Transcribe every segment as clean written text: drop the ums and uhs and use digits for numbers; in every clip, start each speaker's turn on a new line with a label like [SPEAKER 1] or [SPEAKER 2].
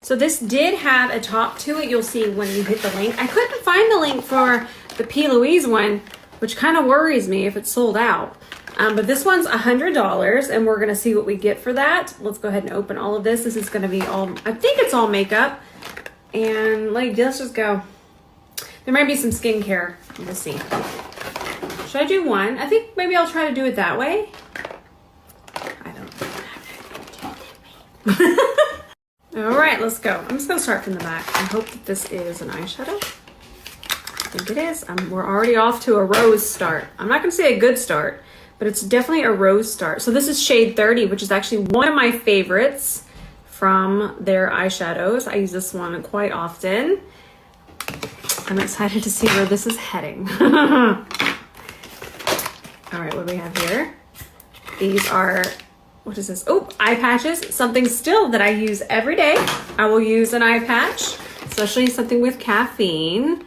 [SPEAKER 1] So this did have a top to it. You'll see when you hit the link. I couldn't find the link for the P. Louise one, which kind of worries me if it's sold out. But this one's $100, and we're gonna see what we get for that. Let's go ahead and open all of this. This is gonna be all, I think it's all makeup. And like, let's just go. There might be some skincare. We'll see. Should I do one? I think maybe I'll try to do it that way. I don't know. All right, let's go. I'm just gonna start from the back. I hope that this is an eyeshadow. I think it is. We're already off to a rose start. I'm not gonna say a good start, but it's definitely a rose start. So this is shade 30, which is actually one of my favorites from their eyeshadows. I use this one quite often. I'm excited to see where this is heading. All right, what do we have here? These are, what is this? Oh, eye patches. Something still that I use every day. I will use an eye patch, especially something with caffeine.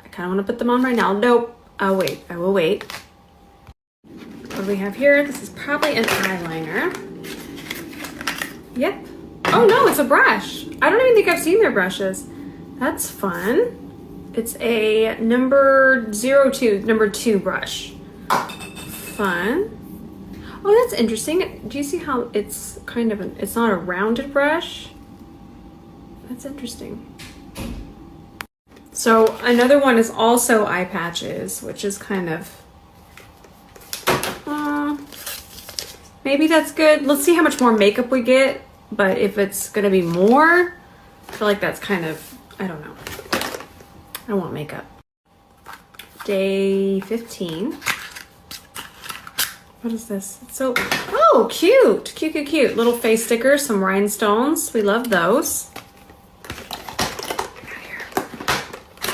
[SPEAKER 1] I kind of want to put them on right now. Nope. I'll wait. I will wait. What do we have here? This is probably an eyeliner. Yep. Oh no, it's a brush. I don't even think I've seen their brushes. That's fun. It's a number 2 brush. Fun. Oh, that's interesting. Do you see how it's kind of it's not a rounded brush? That's interesting. So another one is also eye patches, which is kind of, maybe that's good. Let's see how much more makeup we get. But if it's gonna be more, I feel like that's kind of, I don't know. I don't want makeup. Day 15. What is this? It's so, oh, cute. Cute, cute, cute. Little face stickers, some rhinestones. We love those.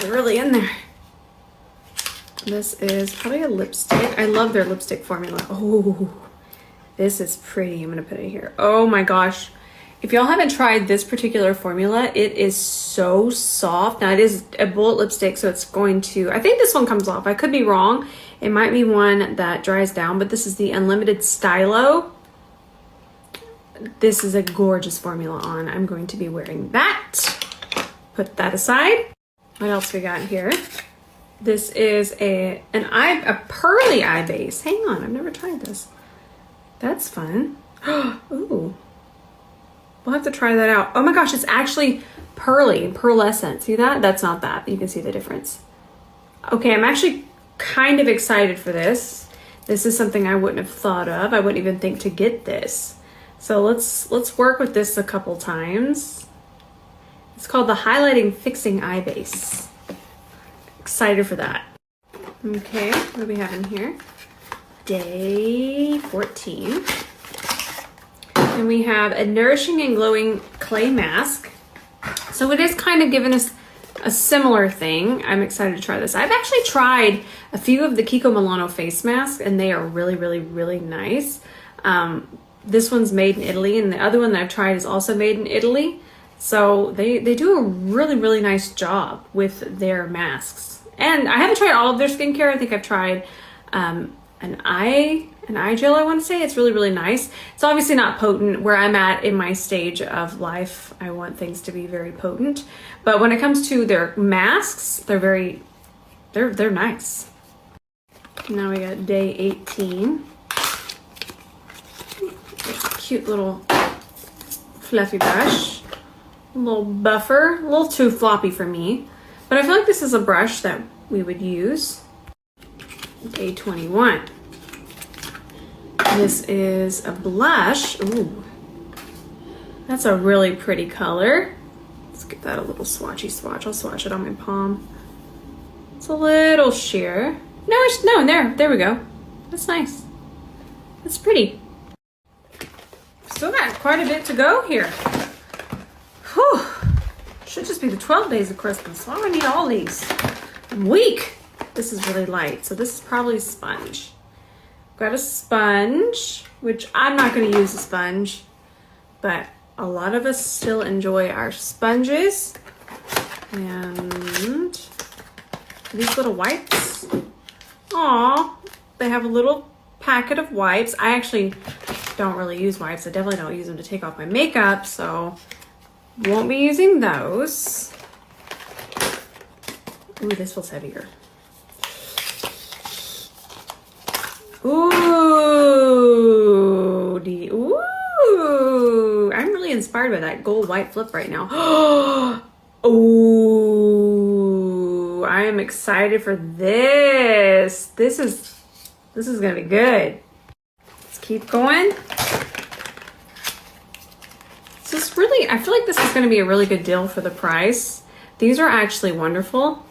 [SPEAKER 1] They're really in there. This is probably a lipstick. I love their lipstick formula. Oh, this is pretty. I'm gonna put it here. Oh my gosh. If y'all haven't tried this particular formula, it is so soft. Now it is a bullet lipstick, so it's going to, I think this one comes off. I could be wrong. It might be one that dries down, but this is the Unlimited Stylo. This is a gorgeous formula on. I'm going to be wearing that. Put that aside. What else we got here? This is a pearly eye base. Hang on, I've never tried this. That's fun. Ooh. We'll have to try that out. Oh my gosh, it's actually pearly, pearlescent. See that? That's not that. You can see the difference. Okay, I'm actually kind of excited for this. This is something I wouldn't have thought of. I wouldn't even think to get this. So let's work with this a couple times. It's called the Highlighting Fixing Eye Base. Excited for that. Okay, what do we have in here? Day 14. And we have a Nourishing and Glowing Clay Mask. So it is kind of giving us a similar thing. I'm excited to try this. I've actually tried a few of the Kiko Milano face masks, and they are really, really, really nice. This one's made in Italy, and the other one that I've tried is also made in Italy. So they do a really, really nice job with their masks. And I haven't tried all of their skincare. I think I've tried an eye gel, I want to say. It's really, really nice. It's obviously not potent. Where I'm at in my stage of life, I want things to be very potent. But when it comes to their masks, they're nice. Now we got day 18. It's a cute little fluffy brush. A little buffer, a little too floppy for me. But I feel like this is a brush that we would use. Day 21. This is a blush. Ooh, that's a really pretty color. Let's give that a little swatchy swatch. I'll swatch it on my palm. It's a little sheer. No, there we go. That's nice. That's pretty. Still got quite a bit to go here. Whew. Should just be the 12 days of Christmas. Why do I need all these? I'm weak. This is really light, so this is probably sponge. Got a sponge, which I'm not going to use a sponge, but a lot of us still enjoy our sponges. And these little wipes. Aw, they have a little packet of wipes. I actually don't really use wipes. I definitely don't use them to take off my makeup, so Won't be using those. Ooh, this feels heavier. Ooh, ooh. I'm really inspired by that gold white flip right now. Ooh, I am excited for this. This is gonna be good. Let's keep going. I feel like this is gonna be a really good deal for the price. These are actually wonderful.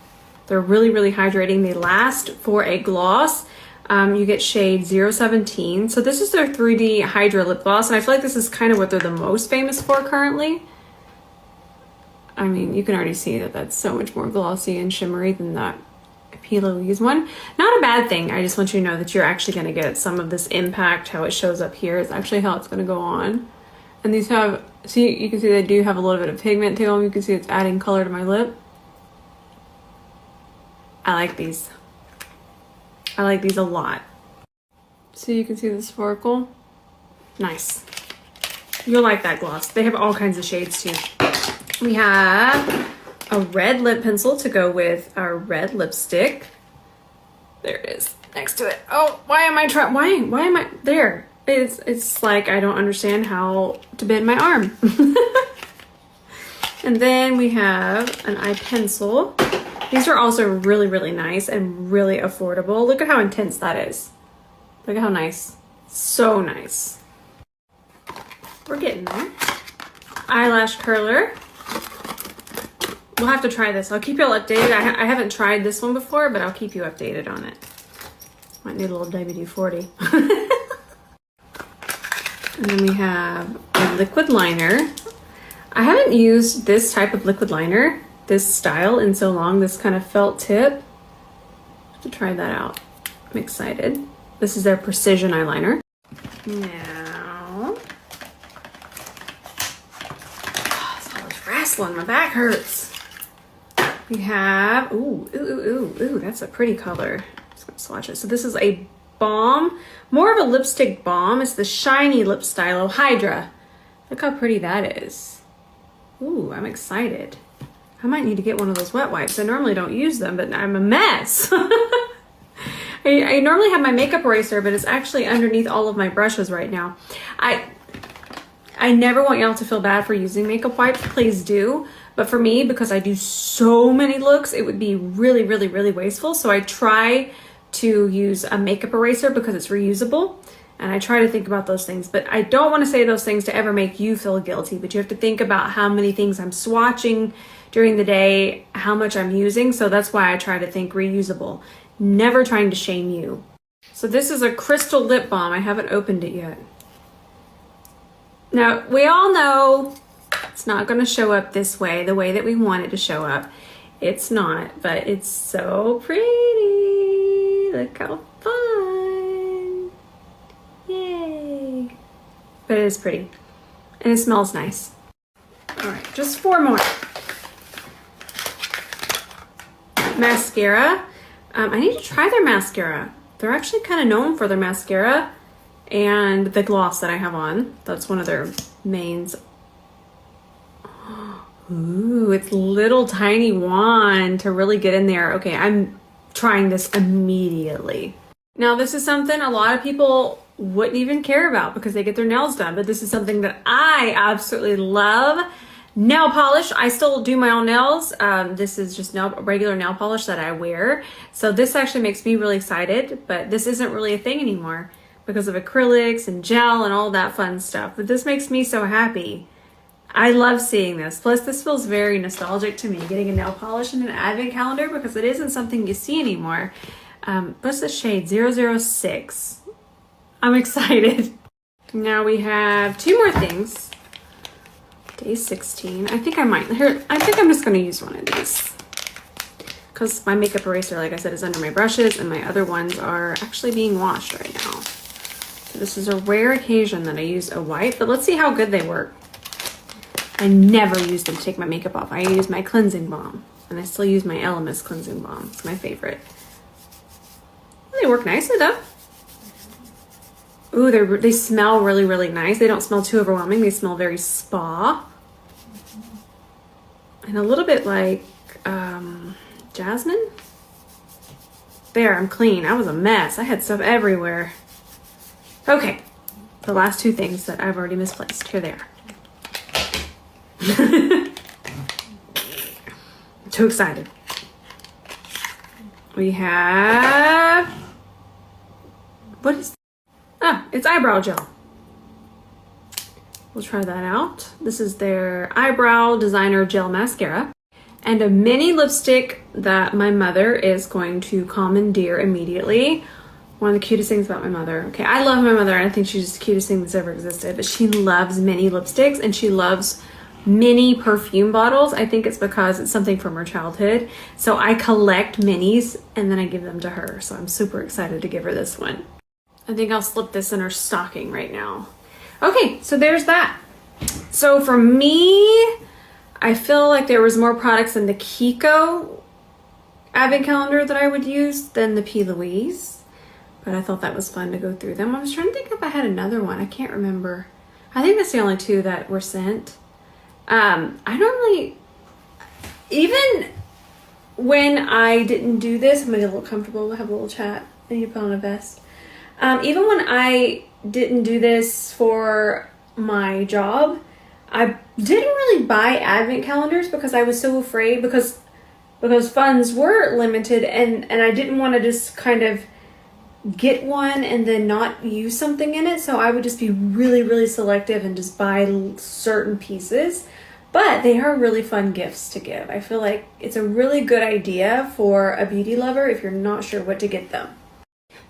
[SPEAKER 1] They're really, really hydrating. They last for a gloss. You get shade 017. So this is their 3D Hydra Lip Gloss, and I feel like this is kind of what they're the most famous for currently. I mean, you can already see that that's so much more glossy and shimmery than that P. Louise one. Not a bad thing. I just want you to know that you're actually going to get some of this impact. How it shows up here is actually how it's going to go on. And these have, see, you can see they do have a little bit of pigment to them. You can see it's adding color to my lip. I like these. I like these a lot. So you can see the sparkle. Nice. You'll like that gloss. They have all kinds of shades too. We have a red lip pencil to go with our red lipstick. There it is, next to it. Oh, why am I trying? Why am I there? It's like I don't understand how to bend my arm. And then we have an eye pencil. These are also really, really nice and really affordable. Look at how intense that is. Look at how nice. So nice. We're getting there. Eyelash curler. We'll have to try this. I'll keep you all updated. I haven't tried this one before, but I'll keep you updated on it. Might need a little WD-40. And then we have a liquid liner. I haven't used this type of liquid liner, this style, in so long, this kind of felt tip. I have to try that out. I'm excited. This is their precision eyeliner. Now, it's always wrestling, my back hurts. We have, ooh, that's a pretty color. Just gonna swatch it. So this is a balm, more of a lipstick balm. It's the Shiny Lip Stylo Hydra. Look how pretty that is. Ooh, I'm excited. I might need to get one of those wet wipes. I normally don't use them, but I'm a mess. I normally have my makeup eraser, but it's actually underneath all of my brushes right now. I never want y'all to feel bad for using makeup wipes. Please do. But for me, because I do so many looks, it would be really, really, really wasteful. So I try to use a makeup eraser because it's reusable. And I try to think about those things. But I don't want to say those things to ever make you feel guilty. But you have to think about how many things I'm swatching during the day, how much I'm using. So that's why I try to think reusable. Never trying to shame you. So this is a crystal lip balm. I haven't opened it yet. Now, we all know it's not going to show up this way, the way that we want it to show up. It's not, but it's so pretty. Look how fun. Yay. But it is pretty. And it smells nice. All right, just 4 more. Mascara. I need to try their mascara. They're actually kind of known for their mascara and the gloss that I have on. That's one of their mains. Ooh, it's little tiny wand to really get in there. Okay, I'm trying this immediately. Now, this is something a lot of people wouldn't even care about because they get their nails done, but this is something that I absolutely love. Nail polish. I still do my own nails. This is just regular nail polish that I wear. So this actually makes me really excited, but this isn't really a thing anymore because of acrylics and gel and all that fun stuff. But this makes me so happy. I love seeing this. Plus, this feels very nostalgic to me, getting a nail polish in an advent calendar because it isn't something you see anymore. What's the shade? 006. I'm excited. Now we have 2 more things. Day 16. I think I'm just going to use one of these because my makeup eraser, like I said, is under my brushes and my other ones are actually being washed right now. So this is a rare occasion that I use a wipe, but let's see how good they work. I never use them to take my makeup off. I use my cleansing balm, and I still use my Elemis cleansing balm. It's my favorite. They work nicely though. Ooh, they smell really, really nice. They don't smell too overwhelming. They smell very spa. and a little bit like jasmine. There, I'm clean. I was a mess. I had stuff everywhere. Okay, the last two things that I've already misplaced. Here they are. Too excited. We have, what is, it's eyebrow gel. We'll try that out. This is their Eyebrow Designer Gel Mascara. And a mini lipstick that my mother is going to commandeer immediately. One of the cutest things about my mother. Okay, I love my mother. I think she's the cutest thing that's ever existed. But she loves mini lipsticks and she loves mini perfume bottles. I think it's because it's something from her childhood. So I collect minis and then I give them to her. So I'm super excited to give her this one. I think I'll slip this in her stocking right now. Okay, so there's that. So for me, I feel like there was more products in the Kiko advent calendar that I would use than the P. Louise. But I thought that was fun to go through them. I was trying to think if I had another one. I can't remember. I think that's the only two that were sent. I normally, even when I didn't do this, I'm gonna get a little comfortable, have a little chat. I need to put on a vest. Even when I didn't do this for my job, I didn't really buy advent calendars because I was so afraid because funds were limited and I didn't want to just kind of get one and then not use something in it. So I would just be really, really selective and just buy certain pieces. But they are really fun gifts to give. I feel like it's a really good idea for a beauty lover if you're not sure what to get them.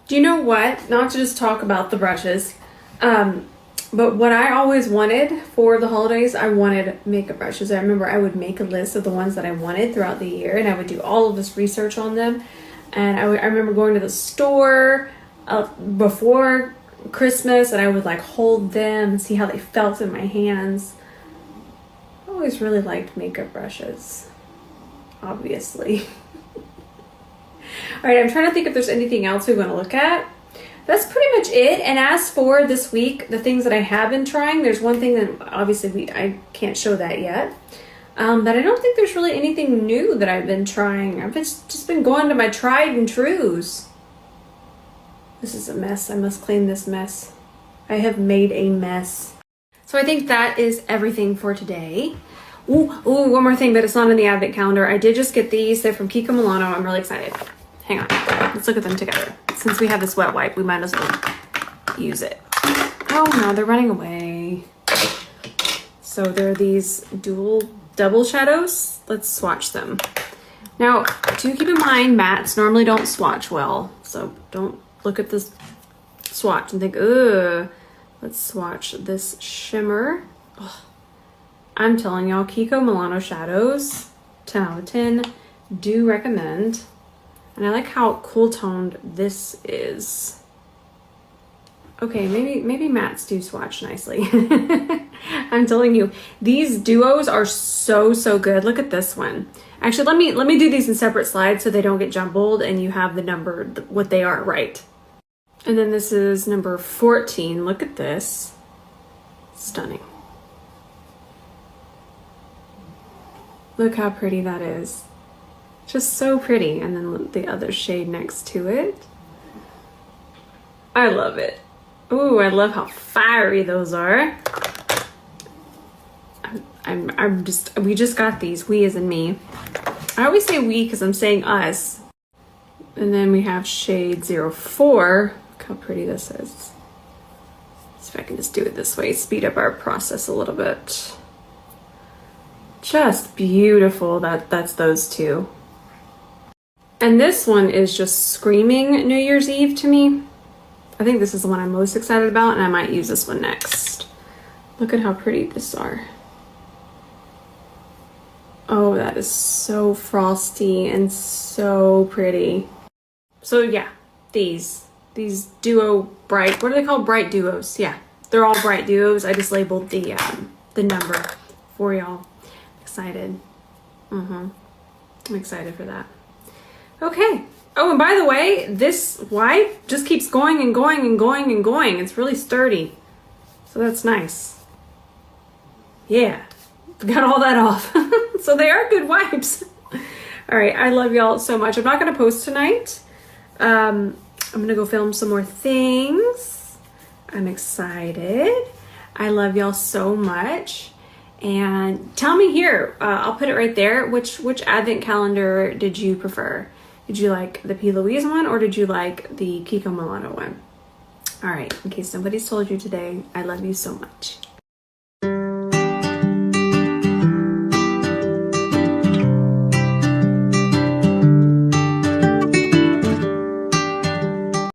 [SPEAKER 1] Do you know what? Not to just talk about the brushes, but what I always wanted for the holidays, I wanted makeup brushes. I remember I would make a list of the ones that I wanted throughout the year and I would do all of this research on them. And I remember going to the store before Christmas and I would like hold them and see how they felt in my hands. I always really liked makeup brushes, obviously. All right, I'm trying to think if there's anything else we want to look at. That's pretty much it. And as for this week, the things that I have been trying, there's one thing that obviously I can't show that yet. But I don't think there's really anything new that I've been trying. I've just been going to my tried and trues. This is a mess. I must clean this mess. I have made a mess. So I think that is everything for today. Ooh, one more thing, but it's not in the advent calendar. I did just get these. They're from Kiko Milano. I'm really excited. Hang on. Let's look at them together. Since we have this wet wipe, we might as well use it. Oh no, they're running away. So they're these double shadows. Let's swatch them. Now, do keep in mind, mattes normally don't swatch well. So don't look at this swatch and think, ugh. Let's swatch this shimmer. Ugh. I'm telling y'all, Kiko Milano shadows, 10 out of 10. Do recommend. And I like how cool toned this is. Okay, maybe mattes do swatch nicely. I'm telling you, these duos are so good. Look at this one. Actually, let me do these in separate slides so they don't get jumbled and you have the number, what they are right. And then this is number 14. Look at this. Stunning. Look how pretty that is. Just so pretty. And then the other shade next to it. I love it. Ooh, I love how fiery those are. We just got these, we as in me. I always say we because I'm saying us. And then we have shade 04. Look how pretty this is. See if I can just do it this way, speed up our process a little bit. Just beautiful. That's those two. And this one is just screaming New Year's Eve to me. I think this is the one I'm most excited about, and I might use this one next. Look at how pretty these are. Oh, that is so frosty and so pretty. So yeah, these duo bright, what are they called? Bright duos. Yeah, they're all bright duos. I just labeled the number for y'all. Excited. I'm excited for that. Okay. Oh, and by the way, this wipe just keeps going and going and going and going. It's really sturdy. So that's nice. Yeah. Got all that off. So they are good wipes. All right, I love y'all so much. I'm not gonna post tonight. I'm gonna go film some more things. I'm excited. I love y'all so much. And tell me here, I'll put it right there. Which advent calendar did you prefer? Did you like the P. Louise one or did you like the Kiko Milano one? All right, in case somebody's told you today, I love you so much.